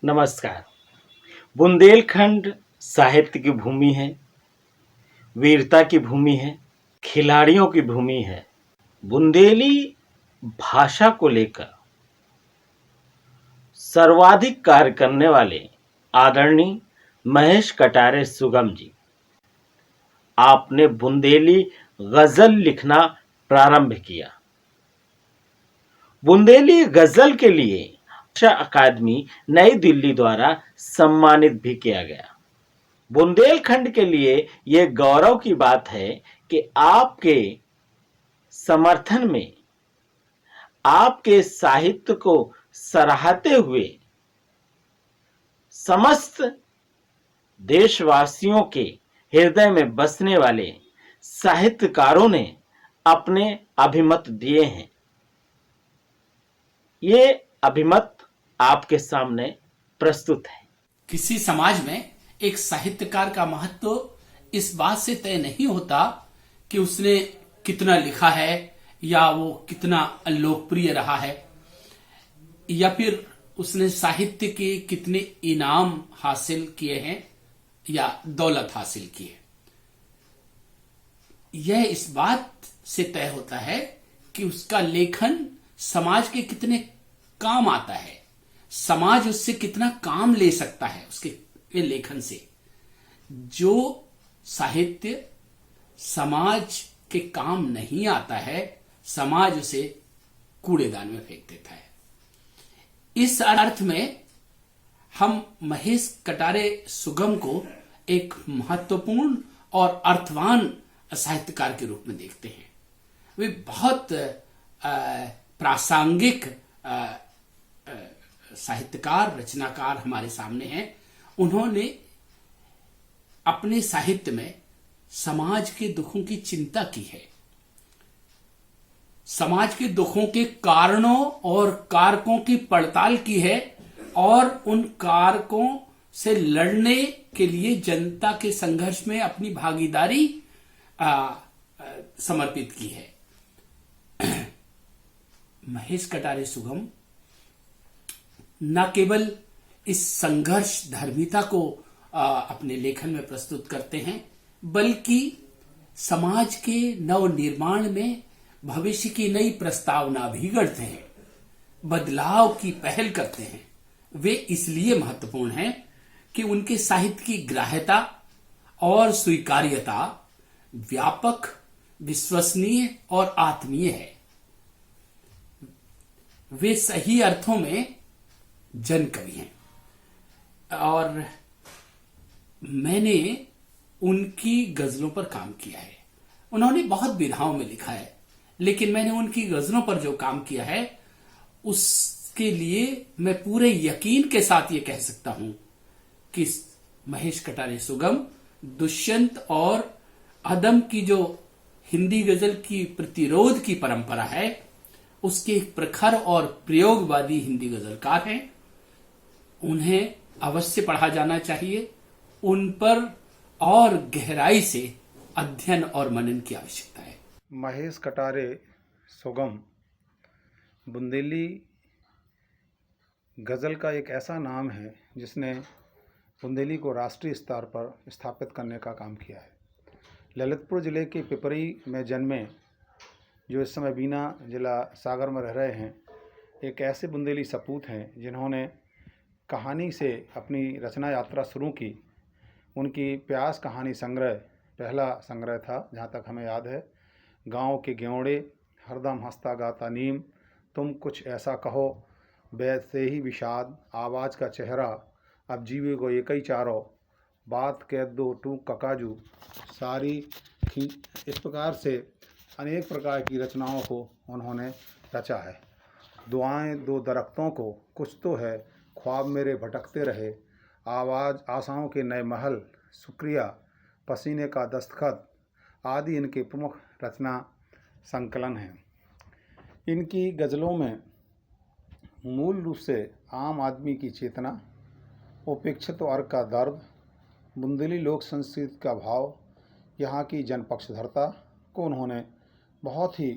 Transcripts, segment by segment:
नमस्कार। बुंदेलखंड साहित्य की भूमि है, वीरता की भूमि है, खिलाड़ियों की भूमि है। बुंदेली भाषा को लेकर सर्वाधिक कार्य करने वाले आदरणीय महेश कटारे सुगम जी, आपने बुंदेली गजल लिखना प्रारंभ किया। बुंदेली गजल के लिए भाषा अकादमी नई दिल्ली द्वारा सम्मानित भी किया गया। बुंदेलखंड के लिए यह गौरव की बात है कि आपके समर्थन में, आपके साहित्य को सराहते हुए समस्त देशवासियों के हृदय में बसने वाले साहित्यकारों ने अपने अभिमत दिए हैं। ये अभिमत आपके सामने प्रस्तुत है। किसी समाज में एक साहित्यकार का महत्व इस बात से तय नहीं होता कि उसने कितना लिखा है या वो कितना लोकप्रिय रहा है या फिर उसने साहित्य के कितने इनाम हासिल किए हैं या दौलत हासिल की है। यह इस बात से तय होता है कि उसका लेखन समाज के कितने काम आता है, समाज उससे कितना काम ले सकता है उसके लेखन से। जो साहित्य समाज के काम नहीं आता है, समाज उसे कूड़ेदान में फेंक देता है। इस अर्थ में हम महेश कटारे सुगम को एक महत्वपूर्ण और अर्थवान साहित्यकार के रूप में देखते हैं। वे बहुत प्रासंगिक साहित्यकार, रचनाकार हमारे सामने हैं। उन्होंने अपने साहित्य में समाज के दुखों की चिंता की है, समाज के दुखों के कारणों और कारकों की पड़ताल की है और उन कारकों से लड़ने के लिए जनता के संघर्ष में अपनी भागीदारी समर्पित की है। महेश कटारे सुगम न केवल इस संघर्ष धर्मिता को अपने लेखन में प्रस्तुत करते हैं, बल्कि समाज के नव निर्माण में भविष्य की नई प्रस्तावना भी गढ़ते हैं, बदलाव की पहल करते हैं। वे इसलिए महत्वपूर्ण हैं कि उनके साहित्य की ग्राह्यता और स्वीकार्यता व्यापक, विश्वसनीय और आत्मीय है। वे सही अर्थों में जन कवि हैं और मैंने उनकी गजलों पर काम किया है। उन्होंने बहुत विधाओं में लिखा है, लेकिन मैंने उनकी गजलों पर जो काम किया है उसके लिए मैं पूरे यकीन के साथ ये कह सकता हूं कि महेश कटारे सुगम दुष्यंत और अदम की जो हिंदी गजल की प्रतिरोध की परंपरा है, उसके एक प्रखर और प्रयोगवादी हिंदी गजलकार हैं। उन्हें अवश्य पढ़ा जाना चाहिए। उन पर और गहराई से अध्ययन और मनन की आवश्यकता है। महेश कटारे सुगम बुंदेली गज़ल का एक ऐसा नाम है जिसने बुंदेली को राष्ट्रीय स्तर पर स्थापित करने का काम किया है। ललितपुर ज़िले के पिपरी में जन्मे, जो इस समय बीना जिला सागर में रह रहे हैं, एक ऐसे बुंदेली सपूत हैं जिन्होंने कहानी से अपनी रचना यात्रा शुरू की। उनकी प्यास कहानी संग्रह पहला संग्रह था, जहाँ तक हमें याद है। गांव के गेवड़े, हरदम हंसता गाता नीम, तुम कुछ ऐसा कहो, वैद से ही विषाद, आवाज़ का चेहरा, अब जीवे को एक ही चारो, बात कह दो टूक ककाजू, सारी इस प्रकार से अनेक प्रकार की रचनाओं को उन्होंने रचा है। दुआएं दो दरख्तों को, कुछ तो है, ख्वाब मेरे भटकते रहे, आवाज़ आशाओं के नए महल, शुक्रिया, पसीने का दस्तखत आदि इनके प्रमुख रचना संकलन हैं। इनकी गज़लों में मूल रूप से आम आदमी की चेतना, उपेक्षित वर्ग का दर्द, बुंदेली लोक संस्कृति का भाव, यहाँ की जनपक्षधरता को उन्होंने बहुत ही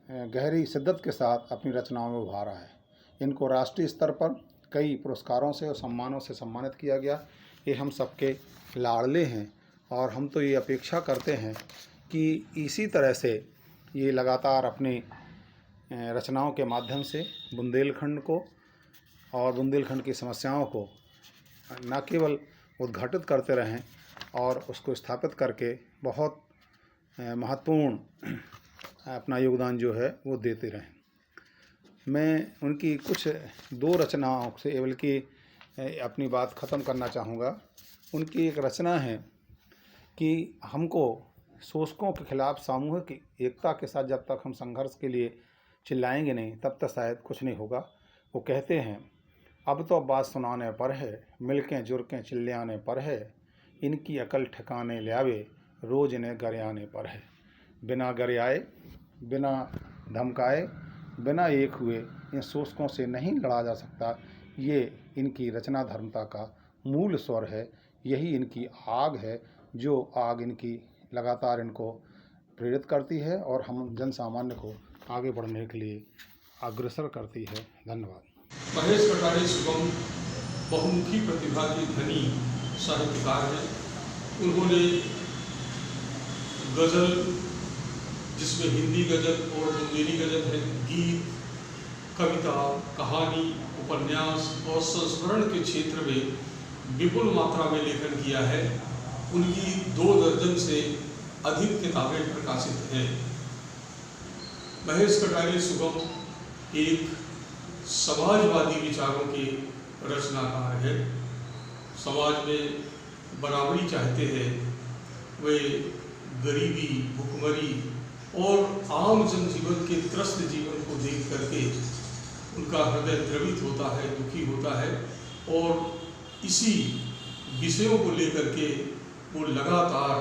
गहरी शिद्दत के साथ अपनी रचनाओं में उभारा है। इनको राष्ट्रीय स्तर पर कई पुरस्कारों से और सम्मानों से सम्मानित किया गया। ये हम सबके लाडले हैं और हम तो ये अपेक्षा करते हैं कि इसी तरह से ये लगातार अपनी रचनाओं के माध्यम से बुंदेलखंड को और बुंदेलखंड की समस्याओं को न केवल उद्घाटित करते रहें और उसको स्थापित करके बहुत महत्वपूर्ण अपना योगदान जो है वो देते रहें। मैं उनकी कुछ 2 रचनाओं से बल्कि अपनी बात ख़त्म करना चाहूँगा। उनकी एक रचना है कि हमको शोषकों के खिलाफ सामूहिक एकता के साथ जब तक हम संघर्ष के लिए चिल्लाएंगे नहीं तब तक शायद कुछ नहीं होगा। वो कहते हैं, अब तो बात सुनाने पर है, मिलके जुरके चिल्लाने पर है, इनकी अकल ठिकाने लावे, रोज़ इन्हें गरियाने पर है। बिना गरियाए, बिना धमकाए, बिना एक हुए इन शोषकों से नहीं लड़ा जा सकता। ये इनकी रचना धर्मता का मूल स्वर है। यही इनकी आग है, जो आग इनकी लगातार इनको प्रेरित करती है और हम जन सामान्य को आगे बढ़ने के लिए अग्रसर करती है। धन्यवाद। महेश कटारे सुगम बहुमुखी प्रतिभा के धनी साहित्यकार हैं। उन्होंने गज़ल, जिसमें हिंदी गज़ल और बुंदेली गज़ल है, गीत, कविता, कहानी, उपन्यास और संस्मरण के क्षेत्र में विपुल मात्रा में लेखन किया है। उनकी 2 दर्जन से अधिक किताबें प्रकाशित हैं। महेश कटारे सुगम एक समाजवादी विचारों के रचनाकार है। समाज में बराबरी चाहते हैं। वे गरीबी, भुखमरी और आम जनजीवन के त्रस्त जीवन को देख करके उनका हृदय द्रवित होता है, दुखी होता है और इसी विषयों को लेकर के वो लगातार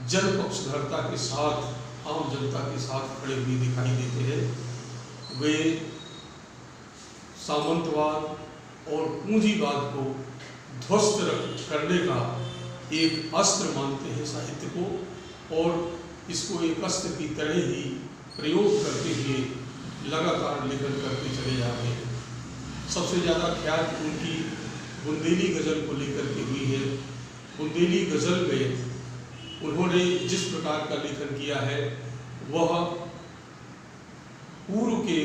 जनपक्षधरता के साथ, आम जनता के साथ खड़े हुए दिखाई देते हैं। वे सामंतवाद और पूंजीवाद को ध्वस्त करने का एक अस्त्र मानते हैं साहित्य को और इसको एक अस्त्र की तरह ही प्रयोग करते हुए लगातार लेखन करते चले जा रहे हैं। सबसे ज़्यादा ख्यात उनकी बुंदेली गज़ल को लेकर के हुई है। बुंदेली गज़ल में उन्होंने जिस प्रकार का लेखन किया है वह पूर्व के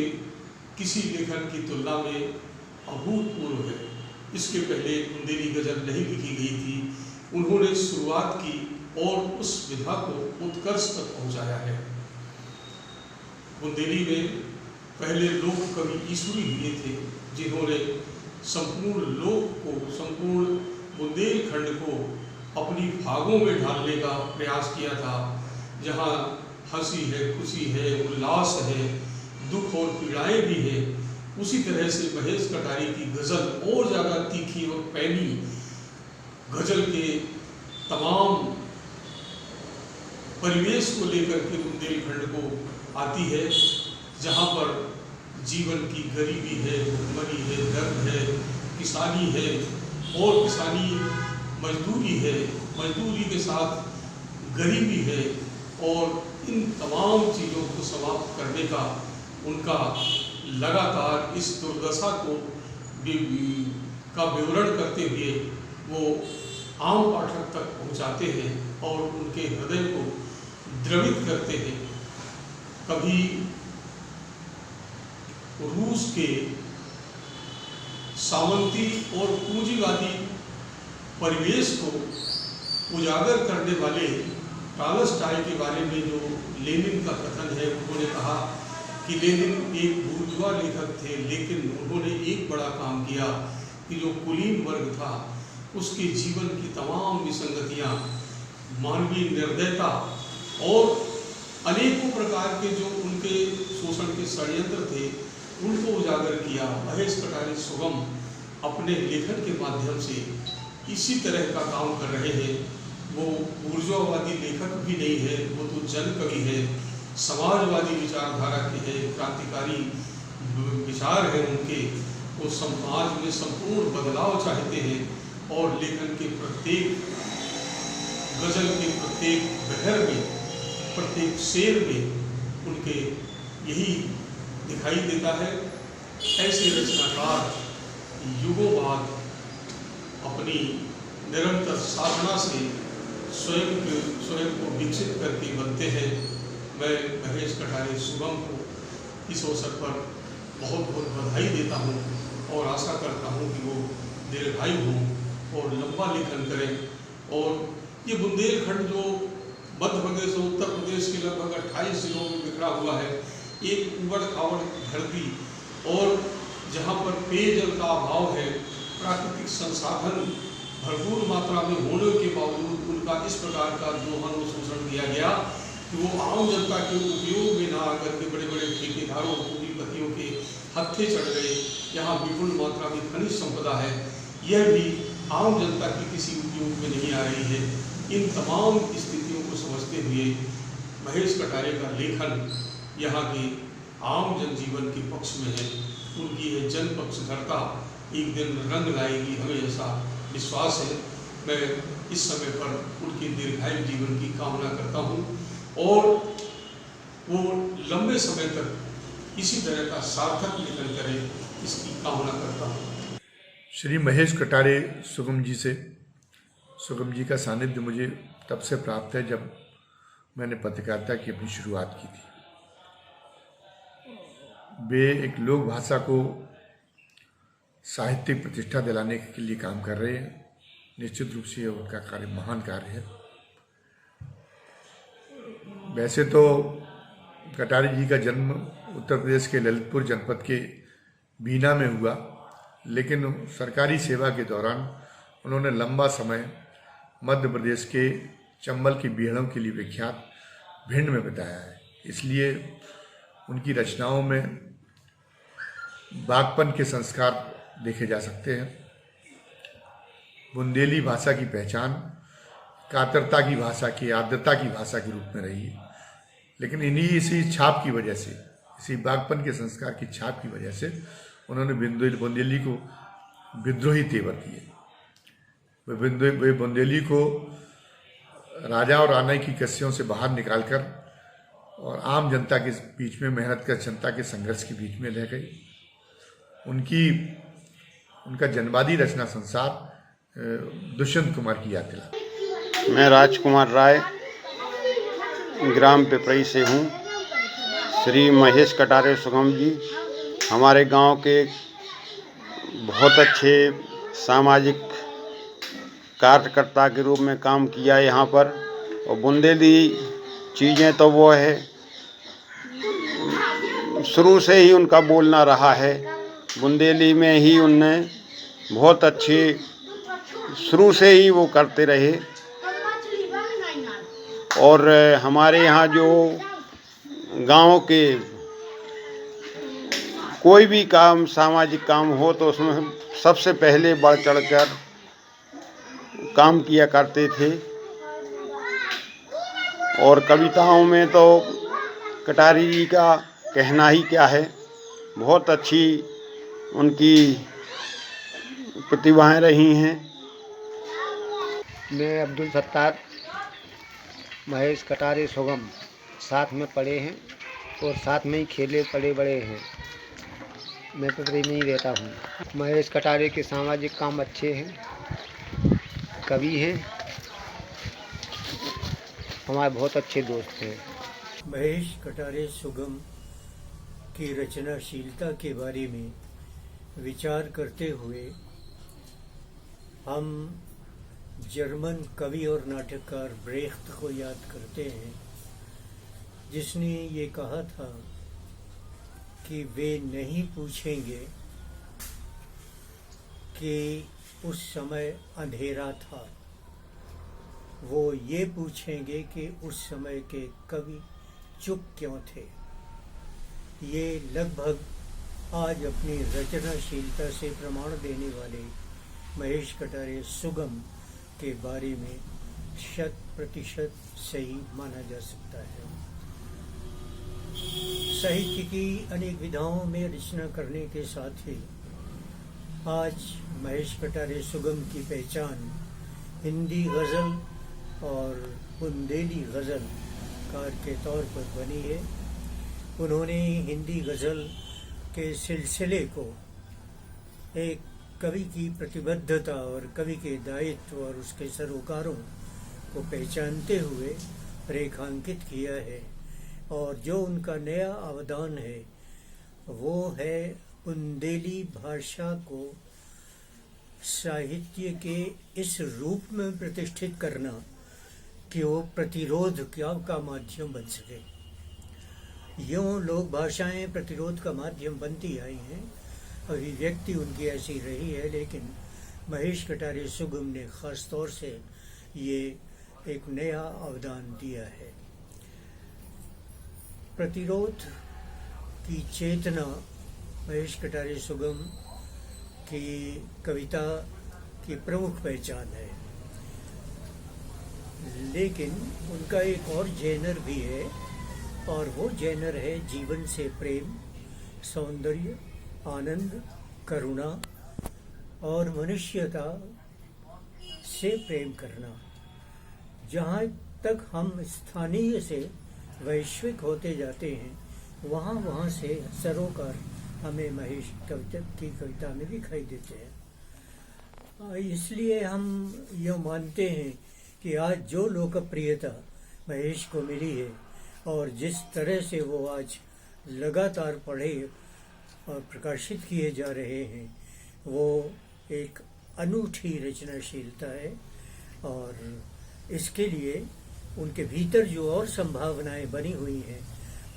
किसी लेखन की तुलना में अभूतपूर्व है। इसके पहले बुंदेली गज़ल नहीं लिखी गई थी। उन्होंने शुरुआत की और उस विधा को उत्कर्ष तक पहुंचाया है। बुंदेली में पहले लोक कवि ईश्वरी हुए थे, जिन्होंने संपूर्ण लोक को, संपूर्ण बुंदेलखंड को अपनी भागों में ढालने का प्रयास किया था। जहाँ हंसी है, खुशी है, उल्लास है, दुख और पीड़ाएं भी है, उसी तरह से महेश कटारे की गज़ल और ज़्यादा तीखी और पैनी गज़ल के तमाम परिवेश को लेकर के बुंदेलखंड को आती है, जहाँ पर जीवन की गरीबी है, भुखमरी है, दर्द है, किसानी है और किसानी मजदूरी है, मजदूरी के साथ गरीबी है और इन तमाम चीज़ों को समाप्त करने का उनका लगातार इस दुर्दशा को का विवरण करते हुए वो आम पाठक तक पहुंचाते हैं और उनके हृदय को द्रवित करते हैं। कभी रूस के सामंती और पूंजीवादी परिवेश को उजागर करने वाले टॉलस्टॉय के बारे में जो लेनिन का कथन है, उन्होंने कहा कि लेनिन एक बुर्जुआ लेखक थे, लेकिन उन्होंने एक बड़ा काम किया कि जो कुलीन वर्ग था उसके जीवन की तमाम विसंगतियाँ, मानवीय निर्दयता और अनेकों प्रकार के जो उनके शोषण के षड्यंत्र थे उनको उजागर किया। महेश कटारे सुगम अपने लेखन के माध्यम से इसी तरह का काम कर रहे हैं। वो बुर्जुआवादी लेखक भी नहीं है, वो तो जन कवि है, समाजवादी विचारधारा के हैं, क्रांतिकारी विचार हैं उनके। वो समाज में संपूर्ण बदलाव चाहते हैं और लेखन के प्रत्येक गज़ल के प्रत्येक बहर में, प्रत्येक शेर में उनके यही दिखाई देता है। ऐसे रचनाकार युगों बाद अपनी निरंतर साधना से स्वयं को विकसित करके बनते हैं। मैं महेश कटारे सुगम को इस अवसर पर बहुत बहुत बधाई देता हूँ और आशा करता हूँ कि वो दीर्घायु हों और लंबा लेखन करें। और ये बुंदेलखंड जो मध्य प्रदेश और उत्तर प्रदेश के लगभग 28 जिलों में बिखरा हुआ है, एक उबड़ खाबड़ धरती और जहाँ पर पेयजल का अभाव है, प्राकृतिक संसाधन भरपूर मात्रा में होने के बावजूद उनका इस प्रकार का दोहन और शोषण किया गया कि वो आम जनता के उपयोग में ना आकर के बड़े बड़े ठेकेदारों पूंजीपतियों के हत्थे चढ़ गए। यहाँ विपुल मात्रा में खनिज संपदा है, यह भी आम जनता की किसी उपयोग में नहीं आ रही है। इन तमाम स्थितियों को समझते हुए महेश कटारे का लेखन यहाँ के आम जनजीवन के पक्ष में है। उनकी यह जनपक्षधरता एक दिन रंग लाएगी, हमें ऐसा विश्वास है। मैं इस समय पर उनके दीर्घायु जीवन की कामना करता हूँ और वो लंबे समय तक इसी तरह का सार्थक लेखन करें, इसकी कामना करता हूँ। श्री महेश कटारे सुगम जी का सानिध्य मुझे तब से प्राप्त है जब मैंने पत्रकारिता की अपनी शुरुआत की थी। वे एक लोक भाषा को साहित्यिक प्रतिष्ठा दिलाने के लिए काम कर रहे हैं। निश्चित रूप से उनका कार्य महान कार्य है। वैसे तो कटारे जी का जन्म उत्तर प्रदेश के ललितपुर जनपद के बीना में हुआ, लेकिन सरकारी सेवा के दौरान उन्होंने लंबा समय मध्य प्रदेश के चंबल की बीहड़ों के लिए विख्यात भिंड में बिताया है। इसलिए उनकी रचनाओं में बागपन के संस्कार देखे जा सकते हैं। बुंदेली भाषा की पहचान कातरता की भाषा की, आर्द्रता की भाषा के रूप में रही है, लेकिन इसी छाप की वजह से, इसी बागपन के संस्कार की छाप की वजह से उन्होंने बुंदेली को विद्रोही तेवर दिए। वे बुंदेली को राजा और रानी की कस्सियों से बाहर निकालकर और आम जनता के बीच में, मेहनत कर जनता के संघर्ष के बीच में रह गई। उनका जनवादी रचना संसार दुष्यंत कुमार की याद दिला। मैं राजकुमार राय ग्राम पिपरई से हूँ। श्री महेश कटारे सुगम जी हमारे गांव के बहुत अच्छे सामाजिक कार्यकर्ता के रूप में काम किया यहाँ पर। और बुंदेली चीज़ें तो वो है, शुरू से ही उनका बोलना रहा है। बुंदेली में ही उनने बहुत अच्छे, शुरू से ही वो करते रहे। और हमारे यहाँ जो गांव के कोई भी काम, सामाजिक काम हो तो उसमें सबसे पहले बढ़ चढ़कर काम किया करते थे। और कविताओं में तो कटारे जी का कहना ही क्या है, बहुत अच्छी उनकी प्रतिभाएं रही हैं। मैं अब्दुल सत्तार, महेश कटारे सुगम साथ में पढ़े हैं और साथ में ही खेले पले बड़े हैं। मैं पिपरी में ही रहता हूँ। महेश कटारे के सामाजिक काम अच्छे हैं, कवि हैं, हमारे बहुत अच्छे दोस्त हैं। महेश कटारे सुगम की रचनाशीलता के बारे में विचार करते हुए हम जर्मन कवि और नाटककार ब्रेख्त को याद करते हैं, जिसने ये कहा था कि वे नहीं पूछेंगे कि उस समय अंधेरा था, वो ये पूछेंगे कि उस समय के कवि चुप क्यों थे। ये लगभग आज अपनी रचनाशीलता से प्रमाण देने वाले महेश कटारे सुगम के बारे में 100% सही माना जा सकता है। साहित्य की अनेक विधाओं में रचना करने के साथ ही आज महेश कटारे सुगम की पहचान हिंदी गज़ल और बुंदेली गज़लकार के तौर पर बनी है। उन्होंने हिंदी गज़ल के सिलसिले को एक कवि की प्रतिबद्धता और कवि के दायित्व और उसके सरोकारों को पहचानते हुए रेखांकित किया है। और जो उनका नया अवदान है वो है बुंदेली भाषा को साहित्य के इस रूप में प्रतिष्ठित करना कि वो प्रतिरोध का माध्यम बन सके। यूँ लोक भाषाएं प्रतिरोध का माध्यम बनती आई हैं, अभिव्यक्ति उनकी ऐसी रही है, लेकिन महेश कटारे सुगम ने ख़ास तौर से ये एक नया अवदान दिया है। प्रतिरोध की चेतना महेश कटारे सुगम की कविता की प्रमुख पहचान है, लेकिन उनका एक और जेनर भी है, और वो जेनर है जीवन से प्रेम, सौंदर्य, आनंद, करुणा और मनुष्यता से प्रेम करना। जहाँ तक हम स्थानीय से वैश्विक होते जाते हैं, वहाँ वहाँ से सरोकार हमें महेश की कविता में दिखाई देते हैं। इसलिए हम ये मानते हैं कि आज जो लोकप्रियता महेश को मिली है और जिस तरह से वो आज लगातार पढ़े और प्रकाशित किए जा रहे हैं, वो एक अनूठी रचनाशीलता है। और इसके लिए उनके भीतर जो और संभावनाएं बनी हुई हैं,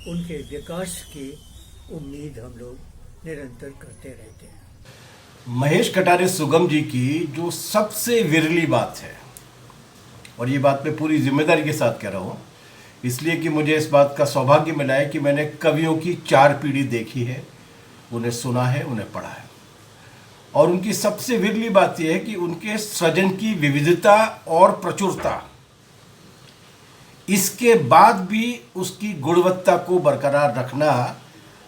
उनके विकास की उम्मीद हम लोग निरंतर करते रहते हैं। महेश कटारे सुगम जी की जो सबसे विरली बात है, और ये बात मैं पूरी जिम्मेदारी के साथ कह रहा हूँ, इसलिए कि मुझे इस बात का सौभाग्य मिला है कि मैंने कवियों की 4 पीढ़ी देखी है, उन्हें सुना है, उन्हें पढ़ा है। और उनकी सबसे विरली बात यह है कि उनके सृजन की विविधता और प्रचुरता, इसके बाद भी उसकी गुणवत्ता को बरकरार रखना,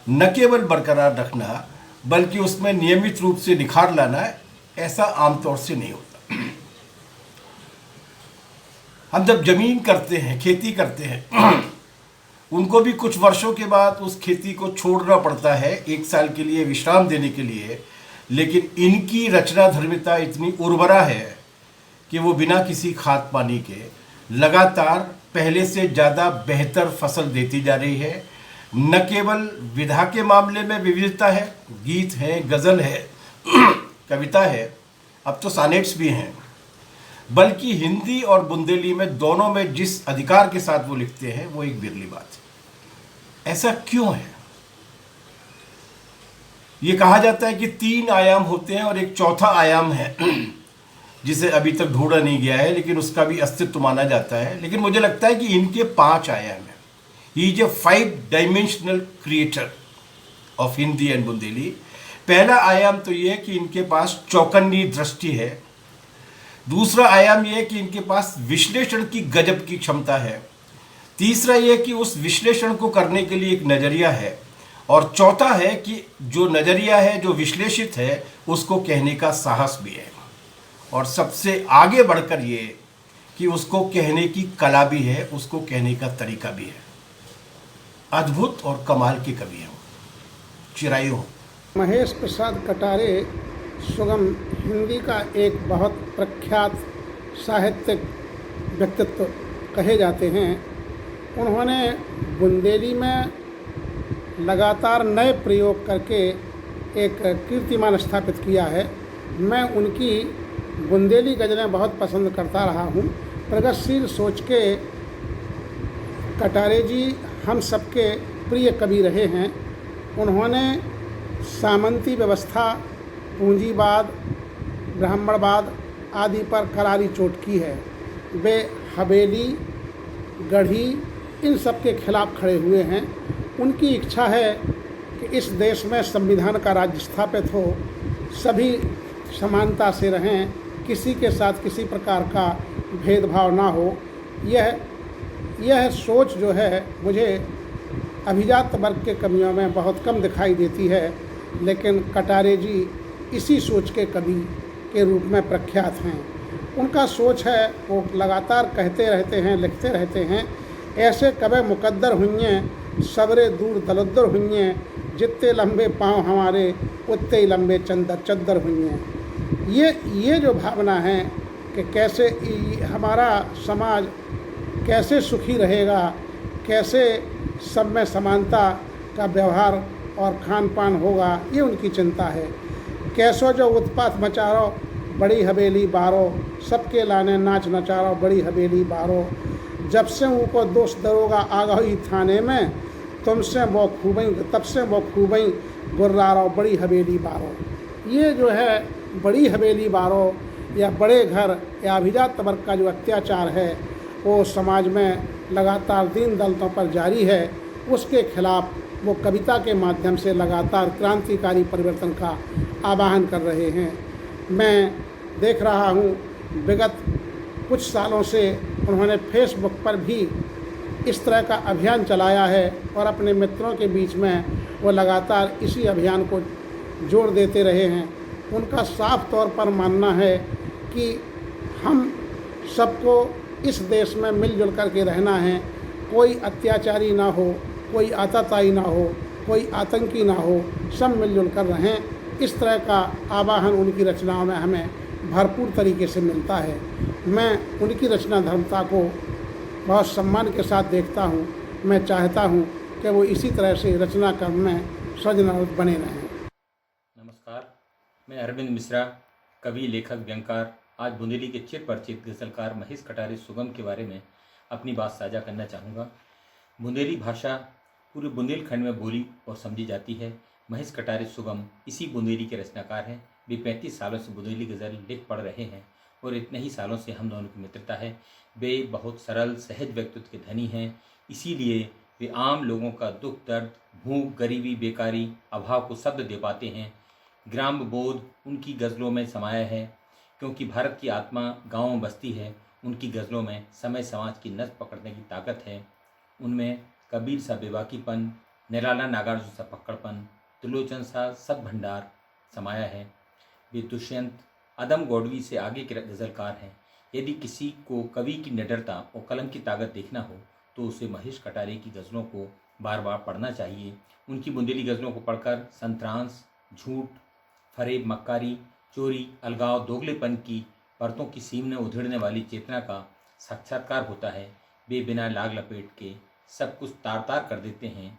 न केवल बरकरार रखना बल्कि उसमें नियमित रूप से निखार लाना, ऐसा आमतौर से नहीं होता। हम जब जमीन करते हैं, खेती करते हैं, उनको भी कुछ वर्षों के बाद उस खेती को छोड़ना पड़ता है, 1 साल के लिए विश्राम देने के लिए, लेकिन इनकी रचना धर्मिता इतनी उर्वरा है कि वो बिना किसी खाद पानी के लगातार पहले से ज़्यादा बेहतर फसल देती जा रही है। न केवल विधा के मामले में विविधता है, गीत है, गज़ल है, कविता है, अब तो सॉनेट्स भी हैं, बल्कि हिंदी और बुंदेली में दोनों में जिस अधिकार के साथ वो लिखते हैं, वो एक बिरली बात है। ऐसा क्यों है? ये कहा जाता है कि 3 आयाम होते हैं और एक चौथा आयाम है जिसे अभी तक ढूंढा नहीं गया है, लेकिन उसका भी अस्तित्व माना जाता है। लेकिन मुझे लगता है कि इनके 5 आयाम हैं। He is a 5 dimensional creator of Hindi and Bundeli. पहला आयाम तो ये है कि इनके पास चौकन्नी दृष्टि है। दूसरा आयाम यह है कि इनके पास विश्लेषण की गजब की क्षमता है। तीसरा यह कि उस विश्लेषण को करने के लिए एक नज़रिया है। और चौथा है कि जो नज़रिया है, जो विश्लेषित है, उसको कहने का साहस भी है। और सबसे आगे बढ़कर ये कि उसको कहने की कला भी है, उसको कहने का तरीका भी है। अद्भुत और कमाल के कवि हैं, चिरायु। महेश प्रसाद कटारे सुगम हिंदी का एक बहुत प्रख्यात साहित्यिक व्यक्तित्व कहे जाते हैं। उन्होंने बुंदेली में लगातार नए प्रयोग करके एक कीर्तिमान स्थापित किया है। मैं उनकी बुंदेली गज़लें बहुत पसंद करता रहा हूँ। प्रगतिशील सोच के कटारे जी हम सबके प्रिय कवि रहे हैं। उन्होंने सामंती व्यवस्था, पूंजीवाद, ब्राह्मणवाद आदि पर करारी चोट की है। वे हवेली, गढ़ी, इन सब के खिलाफ खड़े हुए हैं। उनकी इच्छा है कि इस देश में संविधान का राज्य स्थापित हो, सभी समानता से रहें, किसी के साथ किसी प्रकार का भेदभाव ना हो। यह सोच जो है मुझे अभिजात वर्ग के कवियों में बहुत कम दिखाई देती है, लेकिन कटारे जी इसी सोच के कवि के रूप में प्रख्यात हैं। उनका सोच है वो लगातार कहते रहते हैं, लिखते रहते हैं। ऐसे कबे मुकद्दर हुइए, सबरे दूर दलद्दर हुइए, जितने लंबे पाँव हमारे उतने ही लंबे चद्दर हुइए। ये जो भावना है कि कैसे हमारा समाज कैसे सुखी रहेगा, कैसे सब में समानता का व्यवहार और खान पान होगा, ये उनकी चिंता है। कैसो जो उत्पात मचारो बड़ी हवेली बारो, सबके लाने नाच नचारो बड़ी हवेली बारो। जब से उनको दोष दरोगा आ गई थाने में, तुमसे वो खूबई तब से वो खूबई गुर्रारो बड़ी हवेली बारो। ये जो है बड़ी हवेली बारो या बड़े घर या अभिजात वर्ग का जो अत्याचार है वो समाज में लगातार दीन दलितों पर जारी है। उसके खिलाफ वो कविता के माध्यम से लगातार क्रांतिकारी परिवर्तन का आह्वान कर रहे हैं। मैं देख रहा हूँ विगत कुछ सालों से उन्होंने फेसबुक पर भी इस तरह का अभियान चलाया है और अपने मित्रों के बीच में वो लगातार इसी अभियान को जोड़ देते रहे हैं। उनका साफ तौर पर मानना है कि हम सबको इस देश में मिलजुल कर के रहना है, कोई अत्याचारी ना हो, कोई आतताई ना हो, कोई आतंकी ना हो, सब मिलजुल कर रहें। इस तरह का आवाहन उनकी रचनाओं में हमें भरपूर तरीके से मिलता है। मैं उनकी रचना धर्मता को बहुत सम्मान के साथ देखता हूँ। मैं चाहता हूँ कि वो इसी तरह से रचना कर्म में सृजनात्मक बने रहें। नमस्कार, मैं अरविंद मिश्रा, कवि, लेखक, व्यंगकार, आज बुंदेली के चिर परिचित गज़लकार महेश कटारे सुगम के बारे में अपनी बात साझा करना चाहूँगा। बुंदेली भाषा पूरे बुंदेलखंड में बोली और समझी जाती है। महेश कटारे सुगम इसी बुंदेली के रचनाकार हैं। वे 35 सालों से बुंदेली गज़ल लिख पढ़ रहे हैं और इतने ही सालों से हम दोनों की मित्रता है। वे बहुत सरल सहज व्यक्तित्व के धनी हैं, इसीलिए वे आम लोगों का दुख दर्द, भूख, गरीबी, बेकारी, अभाव को शब्द दे पाते हैं। ग्राम्य बोध उनकी गज़लों में समाया है। क्योंकि भारत की आत्मा गाँव में बसती है, उनकी गज़लों में समय समाज की नस पकड़ने की ताकत है। उनमें कबीर सा बेबाकीपन, निराला नागार्जुन सा पकड़पन, त्रिलोचन सा सब भंडार समाया है। वे दुष्यंत, अदम गौडवी से आगे के गज़लकार हैं। यदि किसी को कवि की निडरता और कलम की ताकत देखना हो तो उसे महेश कटारे की गज़लों को बार बार पढ़ना चाहिए। उनकी बुंदेली गज़लों को पढ़कर संत्रांस, झूठ, फरेब, मक्कारी, चोरी, अलगाव, दोगलेपन की परतों की सीम में उधेड़ने वाली चेतना का साक्षात्कार होता है। वे बिना लाग लपेट के सब कुछ तार तार कर देते हैं।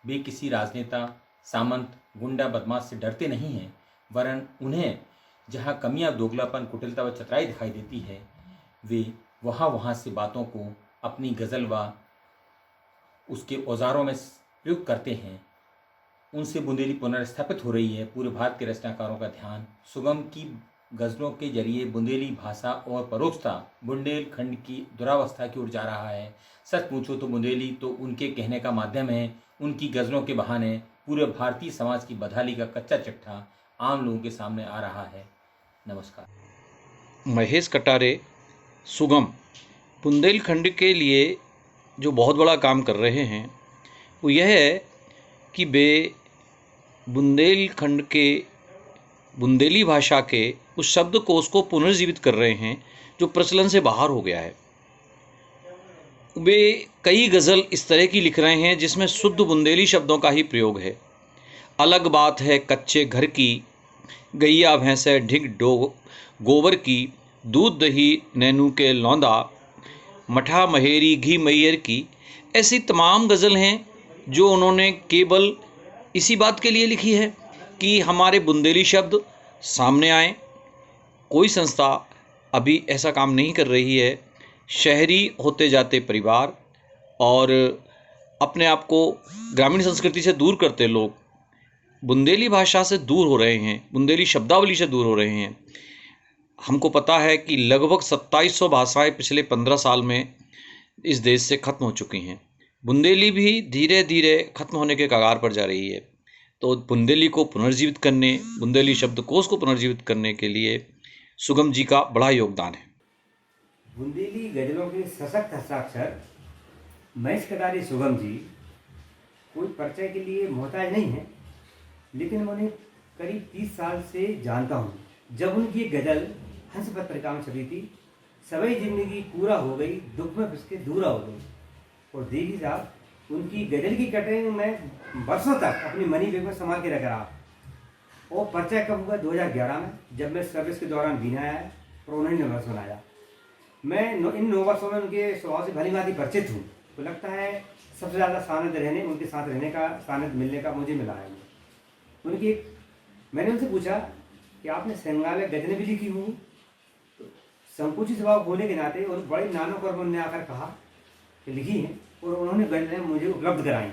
वे किसी राजनेता, सामंत, गुंडा, बदमाश से डरते नहीं हैं, वरन उन्हें जहाँ कमियां, दोगलापन, कुटिलता व चतुराई दिखाई देती है, वे वहाँ से बातों को अपनी गज़ल व उसके औजारों में प्रयोग करते हैं। उनसे बुंदेली पुनर्स्थापित हो रही है। पूरे भारत के रचनाकारों का ध्यान सुगम की गज़लों के जरिए बुंदेली भाषा और परोक्षता बुंदेलखंड की दुरावस्था की ओर जा रहा है। सच पूछो तो बुंदेली तो उनके कहने का माध्यम है। उनकी गज़लों के बहाने पूरे भारतीय समाज की बदहाली का कच्चा चिट्ठा आम लोगों के सामने आ रहा है। नमस्कार। महेश कटारे सुगम बुंदेलखंड के लिए जो बहुत बड़ा काम कर रहे हैं वो यह है कि वे बुंदेलखंड के बुंदेली भाषा के उस शब्दकोश को पुनर्जीवित कर रहे हैं जो प्रचलन से बाहर हो गया है। वे कई गज़ल इस तरह की लिख रहे हैं जिसमें शुद्ध बुंदेली शब्दों का ही प्रयोग है। अलग बात है कच्चे घर की, गैया भैंसे ढिग गोबर की, दूध दही नैनू के लौंदा, मठा महेरी घी मैयर की। ऐसी तमाम गज़ल हैं जो उन्होंने केवल इसी बात के लिए लिखी है कि हमारे बुंदेली शब्द सामने आए। कोई संस्था अभी ऐसा काम नहीं कर रही है। शहरी होते जाते परिवार और अपने आप को ग्रामीण संस्कृति से दूर करते लोग बुंदेली भाषा से दूर हो रहे हैं, बुंदेली शब्दावली से दूर हो रहे हैं। हमको पता है कि लगभग 2700 भाषाएं पिछले 15 साल में इस देश से ख़त्म हो चुकी हैं। बुंदेली भी धीरे धीरे ख़त्म होने के कगार पर जा रही है। तो बुंदेली को पुनर्जीवित करने, बुंदेली शब्दकोश को पुनर्जीवित करने के लिए सुगम जी का बड़ा योगदान है। बुंदेली गज़लों के सशक्त हस्ताक्षर महेश कटारे सुगम जी कोई परिचय के लिए मोहताज नहीं है, लेकिन मैं उन्हें करीब 30 साल से जानता हूँ। जब उनकी गज़ल हंस पत्रिका में छपी थी, सभी जिंदगी पूरा हो गई, दुख में फिसके दूरा हो गई। और देखिए साहब, उनकी गज़ल की कटिंग मैं बरसों तक अपनी मनी बैग में संभाल के रख रहा। और परिचय कब हुआ? 2011 में, जब मैं सर्विस के दौरान बीना आया और उन्होंने नोबस बनाया। मैं इन 9 वर्षों में उनके स्वभाव से भली भांति परिचित हूँ। तो लगता है सबसे ज़्यादा सानिध्य रहने, उनके साथ रहने का, सानिध्य मिलने का मुझे मिला है। मैंने उनसे पूछा कि आपने संग्रहालय गजलें भी लिखी होंगी? तो संकुचित स्वभाव होने के नाते और बड़े नानों पर उन्होंने आकर कहा कि लिखी हैं, और उन्होंने गजलें मुझे उपलब्ध कराई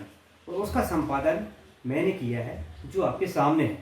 और उसका संपादन मैंने किया है, जो आपके सामने है।